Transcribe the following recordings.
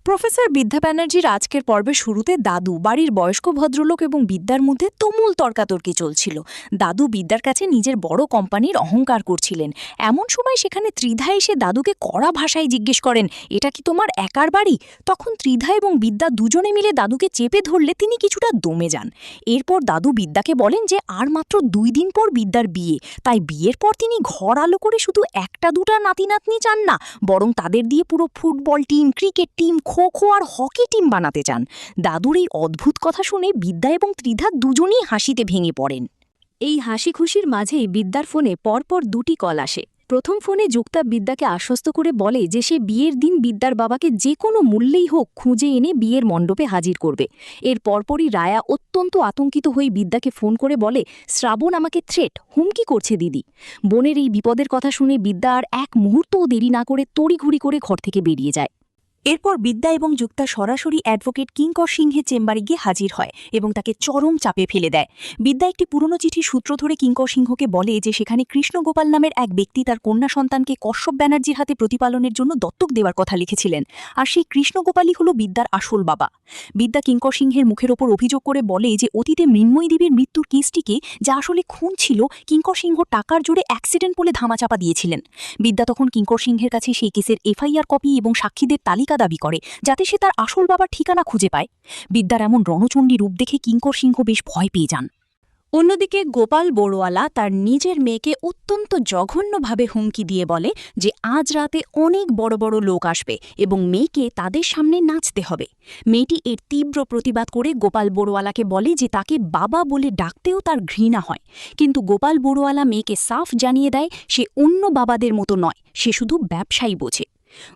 Professor বিদ্যা ব্যানার্জির আজকের পর্বের শুরুতে দাদু বাড়ির বয়স্ক ভদ্রলোক এবং বিদ্যার মধ্যে তুমুল তর্কাতর্কি চলছিল। দাদু বিদ্যার কাছে নিজের বড় কোম্পানির অহংকার করছিলেন। এমন সময় সেখানে ত্রিধা এসে দাদুকে কড়া ভাষায় জিজ্ঞেস করেন, এটা কি তোমার একার বাড়ি? তখন ত্রিধা এবং বিদ্যা দুজনে মিলে দাদুকে চেপে ধরলে তিনি কিছুটা দমে যান। এরপর দাদু বিদ্যাকে বলেন যে আর মাত্র 2 দিন পর বিদ্যার বিয়ে, তাই বিয়ের পর তিনি ঘর আলো করে শুধু একটা দুটা নাতি নাতনি চান না, বরং তাদের দিয়ে পুরো ফুটবল টিম, ক্রিকেট টিম, খো আর হকি টিম বানাতে চান। দাদুর এই অদ্ভুত কথা শুনে বিদ্যা এবং ত্রিধা দুজনেই হাসিতে ভেঙে পড়েন। এই হাসি খুশির মাঝেই বিদ্যার ফোনে পরপর 2টি কল আসে। প্রথম ফোনে যুক্তা বিদ্যাকে আশ্বস্ত করে বলে যে সে বিয়ের দিন বিদ্যার বাবাকে যে কোনো মূল্যেই হোক খুঁজে এনে বিয়ের মণ্ডপে হাজির করবে। এর পরপরই রায়া অত্যন্ত আতঙ্কিত হয়ে বিদ্যাকে ফোন করে বলে, শ্রাবণ আমাকে হুমকি করছে দিদি। বোনের এই বিপদের কথা শুনে বিদ্যা আর এক মুহূর্তও দেরি না করে তড়িঘড়ি করে ঘর থেকে বেরিয়ে যায়। এরপর বিদ্যা এবং যুক্তা সরাসরি অ্যাডভোকেট কিঙ্কর সিংহের চেম্বারে গিয়ে হাজির হয় এবং তাকে চরম চাপে ফেলে দেয়। বিদ্যা একটি পুরনো চিঠির সূত্র ধরে কিঙ্কর সিংহকে বলে যে সেখানে কৃষ্ণগোপাল নামের এক ব্যক্তি তার কন্যা সন্তানকে কশ্যপ ব্যানার্জির হাতে প্রতিপালনের জন্য দত্তক দেওয়ার কথা লিখেছিলেন, আর সেই কৃষ্ণগোপালই হল বিদ্যার আসল বাবা। বিদ্যা কিঙ্কর সিংহের মুখের ওপর অভিযোগ করে বলে যে অতীতে মৃন্ময়ী দেবীর মৃত্যুর কেসটিকে, যা আসলে খুন ছিল, কিঙ্কর সিংহ টাকার জোরে অ্যাক্সিডেন্ট বলে ধামাচাপা দিয়েছিলেন। বিদ্যা তখন কিঙ্কর সিংহের কাছে সেই কেসের এফআইআর কপি এবং সাক্ষীদের তালিকা দাবি করে, যাতে সে তার আসল বাবার ঠিকানা খুঁজে পায়। বিদ্যার এমন রণচণ্ডী রূপ দেখে কিঙ্কর সিংহ বেশ ভয় পেয়ে যান। অন্যদিকে গোপাল বড়ুয়ালা তার নিজের মেয়েকে অত্যন্ত জঘন্যভাবে হুমকি দিয়ে বলে যে আজ রাতে অনেক বড় বড় লোক আসবে এবং মেয়েকে তাদের সামনে নাচতে হবে। মেয়েটি এর তীব্র প্রতিবাদ করে গোপাল বড়ুয়ালাকে বলে যে তাকে বাবা বলে ডাকতেও তার ঘৃণা হয়। কিন্তু গোপাল বড়ুয়ালা মেয়েকে সাফ জানিয়ে দেয় সে অন্য বাবাদের মতো নয়, সে শুধু ব্যবসায়ী বোঝে।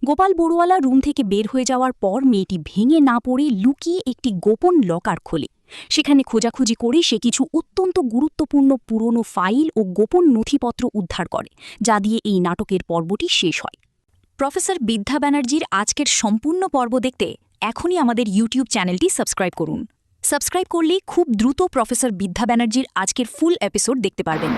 গোপাল বড়ুয়ালা রুম থেকে বের হয়ে যাওয়ার পর মেয়েটি ভেঙে না পড়ে লুকিয়ে একটি গোপন লকার খোলে। সেখানে খোঁজাখুঁজি করে সে কিছু অত্যন্ত গুরুত্বপূর্ণ পুরনো ফাইল ও গোপন নথিপত্র উদ্ধার করে, যা দিয়ে এই নাটকের পর্বটি শেষ হয়। প্রফেসর বিদ্যা ব্যানার্জির আজকের সম্পূর্ণ পর্ব দেখতে এখনই আমাদের ইউটিউব চ্যানেলটি সাবস্ক্রাইব করুন। সাবস্ক্রাইব করলে খুব দ্রুত প্রফেসর বিদ্যা ব্যানার্জির আজকের ফুল এপিসোড দেখতে পারবেন।